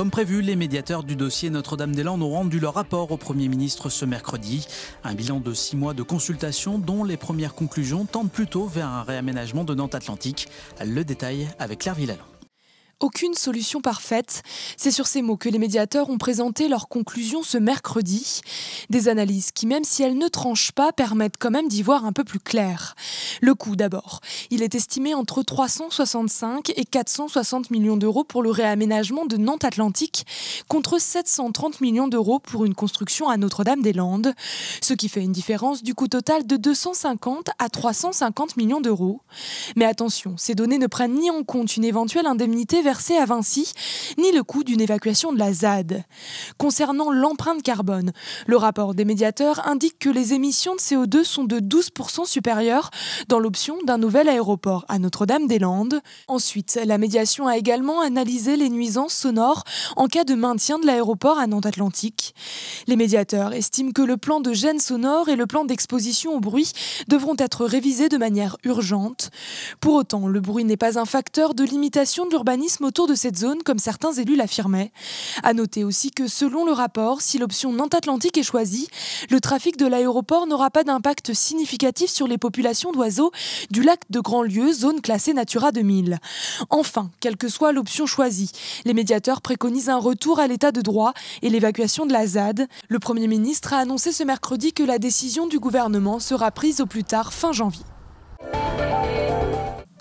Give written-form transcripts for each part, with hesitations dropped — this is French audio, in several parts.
Comme prévu, les médiateurs du dossier Notre-Dame-des-Landes ont rendu leur rapport au Premier ministre ce mercredi. Un bilan de 6 mois de consultation dont les premières conclusions tendent plutôt vers un réaménagement de Nantes Atlantique. Le détail avec Claire Villalon. Aucune solution parfaite. C'est sur ces mots que les médiateurs ont présenté leurs conclusions ce mercredi. Des analyses qui, même si elles ne tranchent pas, permettent quand même d'y voir un peu plus clair. Le coût d'abord. Il est estimé entre 365 et 460 millions d'euros pour le réaménagement de Nantes Atlantique, contre 730 millions d'euros pour une construction à Notre-Dame-des-Landes. Ce qui fait une différence du coût total de 250 à 350 millions d'euros. Mais attention, ces données ne prennent ni en compte une éventuelle indemnité versée à Vinci, ni le coût d'une évacuation de la ZAD. Concernant l'empreinte carbone, le rapport des médiateurs indique que les émissions de CO2 sont de 12% supérieures dans l'option d'un nouvel aéroport à Notre-Dame-des-Landes. Ensuite, la médiation a également analysé les nuisances sonores en cas de maintien de l'aéroport à Nantes Atlantique. Les médiateurs estiment que le plan de gêne sonore et le plan d'exposition au bruit devront être révisés de manière urgente. Pour autant, le bruit n'est pas un facteur de limitation de l'urbanisme autour de cette zone, comme certains élus l'affirmaient. À noter aussi que selon le rapport, si l'option Nantes Atlantique est choisie, le trafic de l'aéroport n'aura pas d'impact significatif sur les populations d'oiseaux du lac de Grandlieu, zone classée Natura 2000. Enfin, quelle que soit l'option choisie, les médiateurs préconisent un retour à l'état de droit et l'évacuation de la ZAD. Le Premier ministre a annoncé ce mercredi que la décision du gouvernement sera prise au plus tard fin janvier.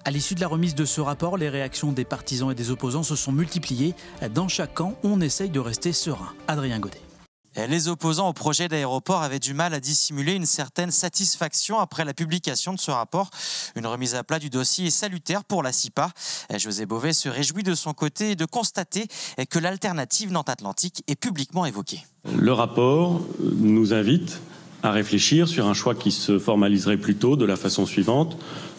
À l'issue de la remise de ce rapport, les réactions des partisans et des opposants se sont multipliées. Dans chaque camp, on essaye de rester serein. Adrien Godet. Les opposants au projet d'aéroport avaient du mal à dissimuler une certaine satisfaction après la publication de ce rapport. Une remise à plat du dossier est salutaire pour la CIPA. José Bové se réjouit de son côté de constater que l'alternative Nantes Atlantique est publiquement évoquée. Le rapport nous invite à réfléchir sur un choix qui se formaliserait plutôt de la façon suivante: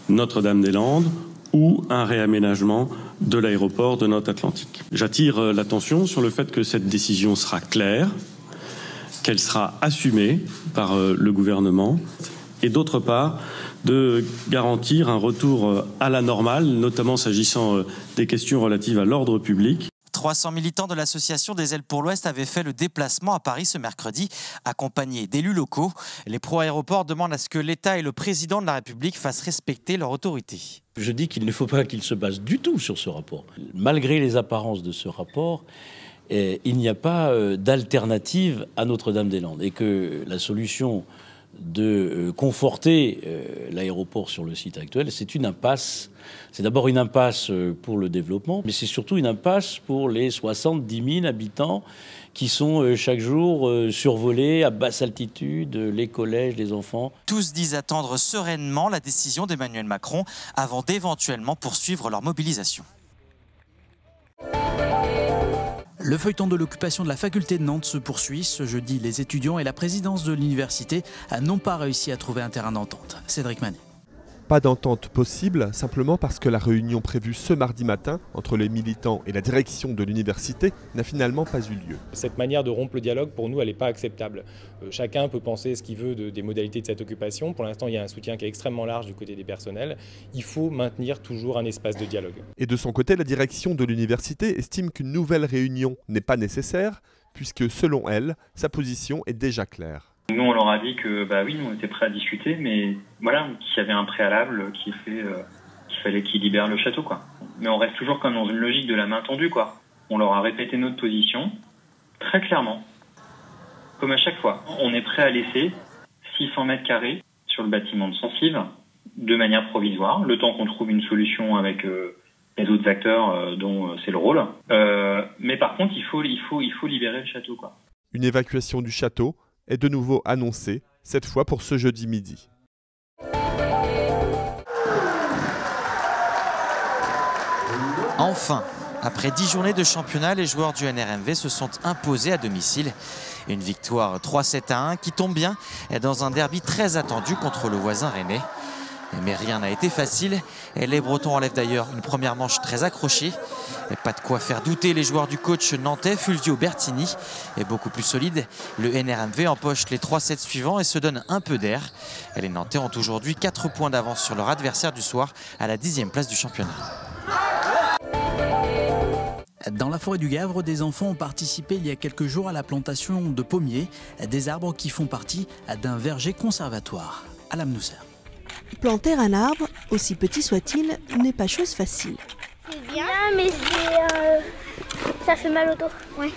Notre-Dame-des-Landes ou un réaménagement de l'aéroport de Nantes Atlantique. J'attire l'attention sur le fait que cette décision sera claire, qu'elle sera assumée par le gouvernement, et d'autre part, de garantir un retour à la normale, notamment s'agissant des questions relatives à l'ordre public. 300 militants de l'association des Ailes pour l'Ouest avaient fait le déplacement à Paris ce mercredi, accompagnés d'élus locaux. Les pro-aéroports demandent à ce que l'État et le président de la République fassent respecter leur autorité. Je dis qu'il ne faut pas qu'il se base du tout sur ce rapport. Malgré les apparences de ce rapport, il n'y a pas d'alternative à Notre-Dame-des-Landes et que la solution de conforter l'aéroport sur le site actuel, c'est une impasse. C'est d'abord une impasse pour le développement, mais c'est surtout une impasse pour les 70 000 habitants qui sont chaque jour survolés à basse altitude, les collèges, les enfants. Tous disent attendre sereinement la décision d'Emmanuel Macron avant d'éventuellement poursuivre leur mobilisation. Le feuilleton de l'occupation de la faculté de Nantes se poursuit. Ce jeudi, les étudiants et la présidence de l'université n'ont pas réussi à trouver un terrain d'entente. Cédric Manet. Pas d'entente possible, simplement parce que la réunion prévue ce mardi matin entre les militants et la direction de l'université n'a finalement pas eu lieu. Cette manière de rompre le dialogue, pour nous, elle n'est pas acceptable. Chacun peut penser ce qu'il veut des modalités de cette occupation. Pour l'instant, il y a un soutien qui est extrêmement large du côté des personnels. Il faut maintenir toujours un espace de dialogue. Et de son côté, la direction de l'université estime qu'une nouvelle réunion n'est pas nécessaire, puisque selon elle, sa position est déjà claire. Nous, on leur a dit que, oui, nous, on était prêts à discuter, mais voilà, qu'il y avait un préalable qu'il fallait qu'ils libèrent le château, quoi. Mais on reste toujours comme dans une logique de la main tendue, quoi. On leur a répété notre position, très clairement, comme à chaque fois. On est prêt à laisser 600 mètres carrés sur le bâtiment de Sensive, de manière provisoire, le temps qu'on trouve une solution avec les autres acteurs dont c'est le rôle. Mais par contre, il faut libérer le château, quoi. Une évacuation du château est de nouveau annoncée, cette fois pour ce jeudi midi. Enfin, après 10 journées de championnat, les joueurs du NRMV se sont imposés à domicile. Une victoire 3-7-1 qui tombe bien dans un derby très attendu contre le voisin rennais. Mais rien n'a été facile. Les Bretons enlèvent d'ailleurs une première manche très accrochée. Pas de quoi faire douter les joueurs du coach nantais Fulvio Bertini. Et beaucoup plus solide, le NRMV empoche les 3 sets suivants et se donne un peu d'air. Les Nantais ont aujourd'hui 4 points d'avance sur leur adversaire du soir à la 10e place du championnat. Dans la forêt du Gavre, des enfants ont participé il y a quelques jours à la plantation de pommiers, des arbres qui font partie d'un verger conservatoire. Alam Nousser. Planter un arbre, aussi petit soit-il, n'est pas chose facile. C'est bien, mais ça fait mal au dos. Ouais.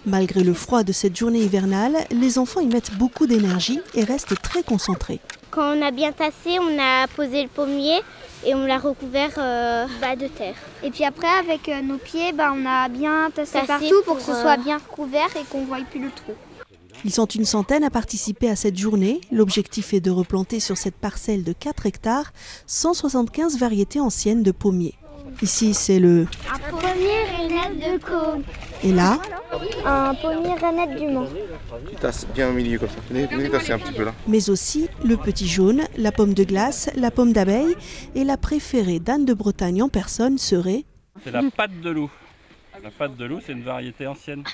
Malgré le froid de cette journée hivernale, les enfants y mettent beaucoup d'énergie et restent très concentrés. Quand on a bien tassé, on a posé le pommier et on l'a recouvert de terre. Et puis après, avec nos pieds, on a bien tassé partout pour que ce soit bien couvert et qu'on ne voie plus le trou. Ils sont une centaine à participer à cette journée. L'objectif est de replanter sur cette parcelle de 4 hectares 175 variétés anciennes de pommiers. Ici, c'est le pommier Rainette de Caux. Et là, un pommier Rainette du Mans. Tu tasses bien au milieu comme ça. Venez tasser un petit peu là. Mais aussi le petit jaune, la pomme de glace, la pomme d'abeille et la préférée d'Anne de Bretagne en personne serait... C'est la patte de loup. La patte de loup, c'est une variété ancienne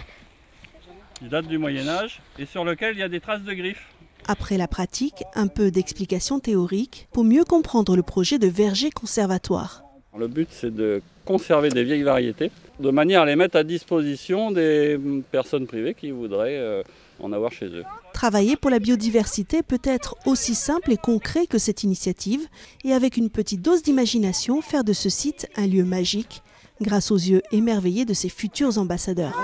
qui date du Moyen-Âge et sur lequel il y a des traces de griffes. Après la pratique, un peu d'explication théorique pour mieux comprendre le projet de verger conservatoire. Le but, c'est de conserver des vieilles variétés, de manière à les mettre à disposition des personnes privées qui voudraient en avoir chez eux. Travailler pour la biodiversité peut être aussi simple et concret que cette initiative, et avec une petite dose d'imagination, faire de ce site un lieu magique, grâce aux yeux émerveillés de ses futurs ambassadeurs.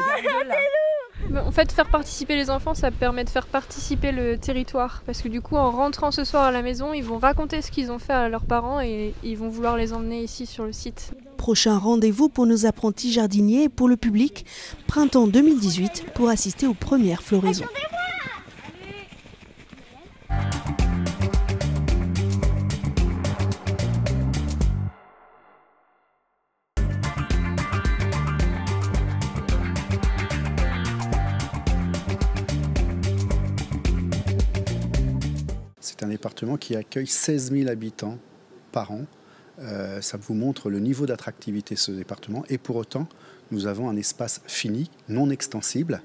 En fait, faire participer les enfants, ça permet de faire participer le territoire. Parce que du coup, en rentrant ce soir à la maison, ils vont raconter ce qu'ils ont fait à leurs parents et ils vont vouloir les emmener ici sur le site. Prochain rendez-vous pour nos apprentis jardiniers et pour le public, printemps 2018, pour assister aux premières floraisons. C'est un département qui accueille 16 000 habitants par an. Ça vous montre le niveau d'attractivité de ce département. Et pour autant, nous avons un espace fini, non extensible,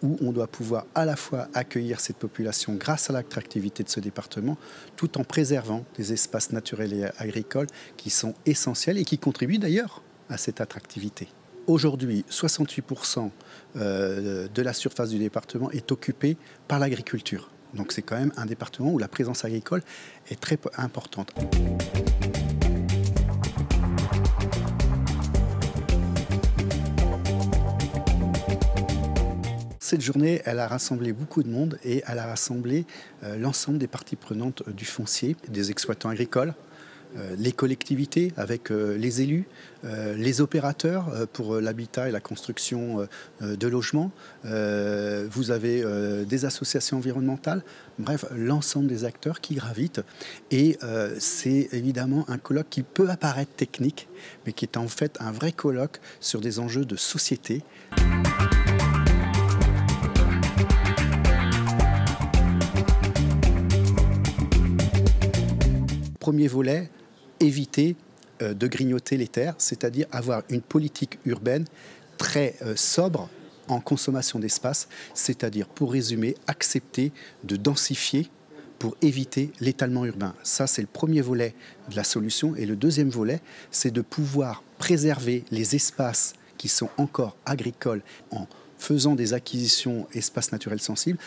où on doit pouvoir à la fois accueillir cette population grâce à l'attractivité de ce département, tout en préservant des espaces naturels et agricoles qui sont essentiels et qui contribuent d'ailleurs à cette attractivité. Aujourd'hui, 68% de la surface du département est occupée par l'agriculture. Donc c'est quand même un département où la présence agricole est très importante. Cette journée, elle a rassemblé beaucoup de monde et elle a rassemblé l'ensemble des parties prenantes du foncier, des exploitants agricoles, les collectivités avec les élus, les opérateurs pour l'habitat et la construction de logements. Vous avez des associations environnementales, bref, l'ensemble des acteurs qui gravitent. Et c'est évidemment un colloque qui peut apparaître technique, mais qui est en fait un vrai colloque sur des enjeux de société. Premier volet, éviter de grignoter les terres, c'est-à-dire avoir une politique urbaine très sobre en consommation d'espace, c'est-à-dire, pour résumer, accepter de densifier pour éviter l'étalement urbain. Ça, c'est le premier volet de la solution. Et le deuxième volet, c'est de pouvoir préserver les espaces qui sont encore agricoles en faisant des acquisitions espaces naturels sensibles.